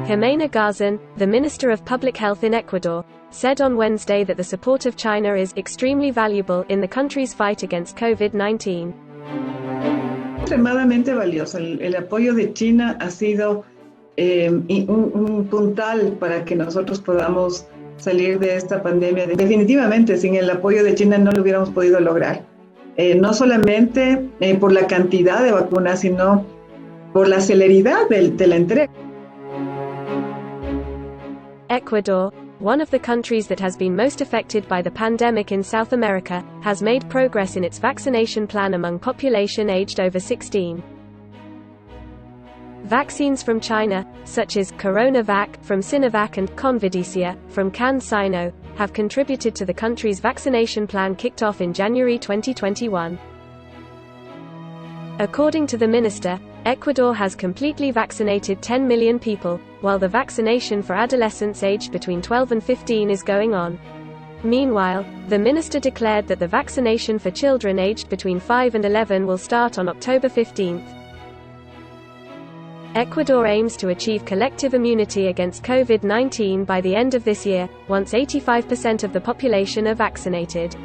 Gazan, the Minister of Public Health in Ecuador, said on Wednesday that the support of China is extremely valuable in the country's fight against COVID-19. Extremadamente valioso. El apoyo de China ha sido un puntal para que nosotros podamos salir de esta pandemia. Definitivamente, sin el apoyo de China no lo hubiéramos podido lograr. No solamente por la cantidad de vacunas, sino por la celeridad de la entrega. Ecuador, one of the countries that has been most affected by the pandemic in South America, has made progress in its vaccination plan among population aged over 16. Vaccines from China, such as CoronaVac from Sinovac and Convidecia from CanSino, have contributed to the country's vaccination plan kicked off in January 2021. According to the minister, Ecuador has completely vaccinated 10 million people, while the vaccination for adolescents aged between 12 and 15 is going on. Meanwhile, the minister declared that the vaccination for children aged between 5 and 11 will start on October 15. Ecuador aims to achieve collective immunity against COVID-19 by the end of this year, once 85% of the population are vaccinated.